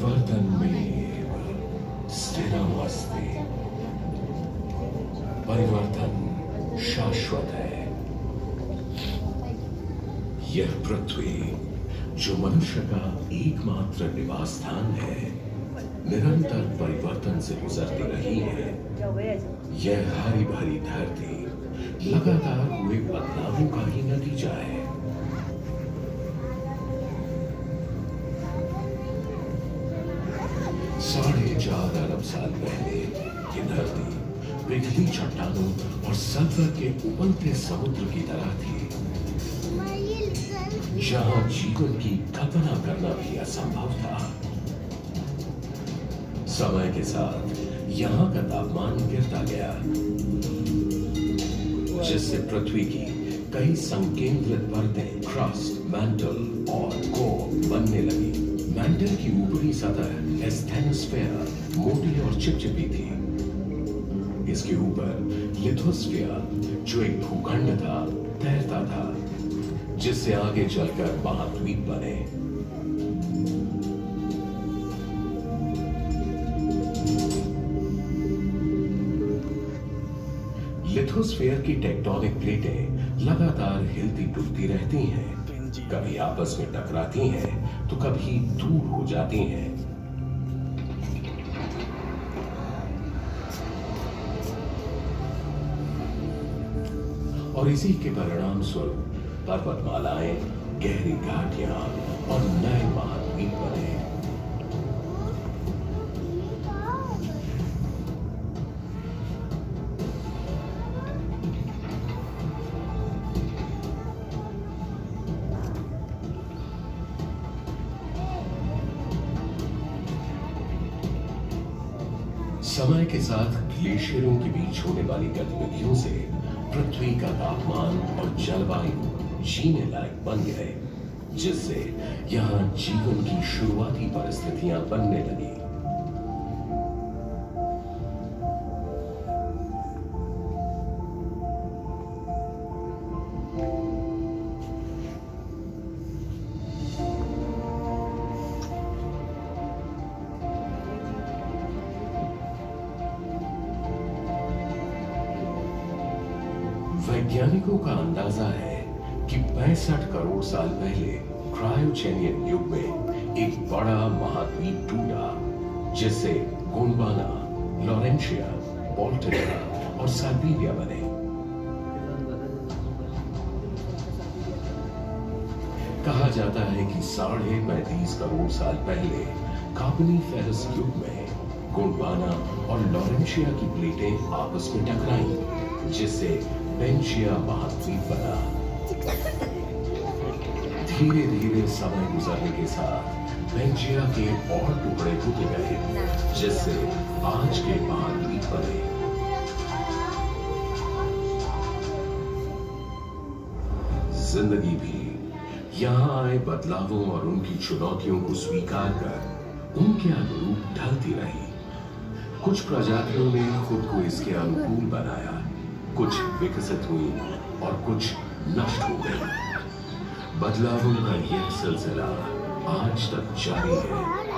परिवर्तनमेव स्थिरमस्ति। परिवर्तन शाश्वत है। यह पृथ्वी जो मनुष्य का एकमात्र निवास स्थान है, निरंतर परिवर्तन से गुजरती रही है। यह हरी भरी धरती लगातार हुए बदलावों का ही नतीजा है। साढ़े 4 अरब साल पहले ये धरती पिघली चट्टानों और सल्फर के उबलते समुद्र की तरह थी, जहां जीवन की कल्पना करना भी असंभव था। समय के साथ यहां का तापमान गिरता गया, जिससे पृथ्वी की कई संकेंद्रित परतें क्रस्ट, मैंटल और कोर बनने लगी। मैंटल की ऊपरी सतह एस्थेनोस्फेयर मोटी और चिपचिपी थी। इसके ऊपर लिथोस्फीयर जो एक भूखंड था तैरता था, जिससे आगे चलकर महाद्वीप बने। लिथोस्फीयर की टेक्टोनिक प्लेटें लगातार हिलती डुलती रहती हैं, कभी आपस में टकराती हैं तो कभी दूर हो जाती हैं। और इसी के परिणाम स्वरूप पर्वतमालाएं, गहरी घाटियां और नए महाद्वीप बने। समय के साथ ग्लेशियरों के बीच होने वाली गतिविधियों से पृथ्वी का तापमान और जलवायु जीने लायक बन गए, जिससे यहां जीवन की शुरुआती परिस्थितियां बनने लगी। वैज्ञानिकों का अंदाजा है कि 65 करोड़ साल पहले क्रायोजेनियन युग में एक बड़ा महाद्वीप टूटा, जिससे गोंडवाना, लॉरेंशिया, बाल्टिका और साइबेरिया बने। कहा जाता है कि 35.5 करोड़ साल पहले कार्बोनिफेरस युग में गोंडवाना और लॉरेंशिया की प्लेटें आपस में टकराईं, जिससे पेंजिया महाद्वीप बना। धीरे धीरे समय गुजरने के साथ पेंजिया के और टुकड़े होते गए, जिससे आज के महाद्वीप बने। जिंदगी भी यहां आए बदलावों और उनकी चुनौतियों को स्वीकार कर उनके अनुरूप ढलती रही। कुछ प्रजातियों ने खुद को इसके अनुकूल बनाया, कुछ विकसित हुई और कुछ नष्ट हो गई। बदलावों का यह सिलसिला आज तक जारी है।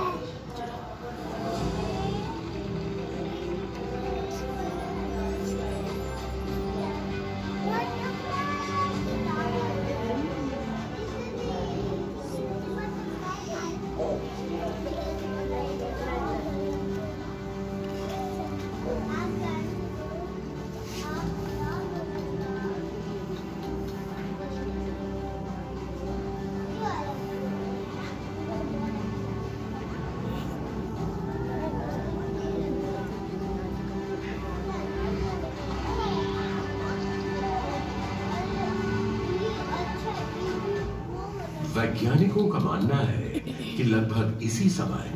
वैज्ञानिकों का मानना है कि लगभग इसी समय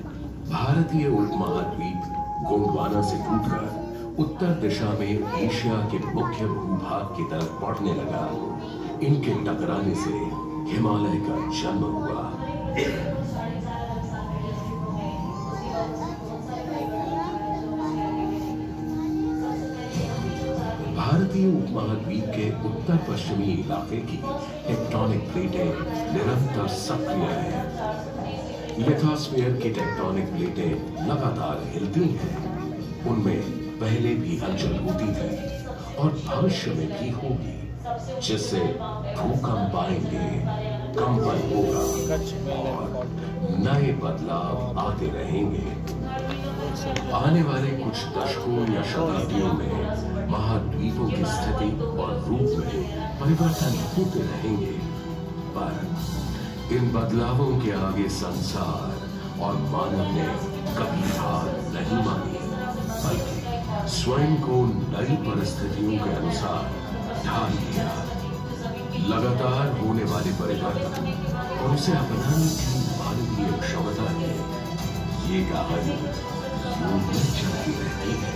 भारतीय उपमहाद्वीप गोंडवाना से टूटकर उत्तर दिशा में एशिया के मुख्य भूभाग की तरफ बढ़ने लगा। इनके टकराने से हिमालय का जन्म हुआ। भारतीय उपमहाद्वीप के उत्तर पश्चिमी इलाके की टेक्टोनिक प्लेटें निरंतर सक्रिय हैं। लिथोस्फीयर की टेक्टोनिक प्लेटें लगातार हिलती हैं। उनमें पहले भी हलचल होती थी और भविष्य में भी होगी, जिससे भूकंप आएंगे, कंपन होगा और नए बदलाव आते रहेंगे। आने वाले कुछ दशकों या शताब्दियों में महाद्वीपों की स्थिति और रूप में परिवर्तन होते रहेंगे, पर इन बदलावों के आगे संसार और मानव ने कभी हार नहीं मानी, बल्कि स्वयं को नई परिस्थितियों के अनुसार ढाल लिया। लगातार होने वाले परिवर्तन और उसे अपनाने की मानवीय क्षमता है, ये कहानी यूं ही चलती रहती है।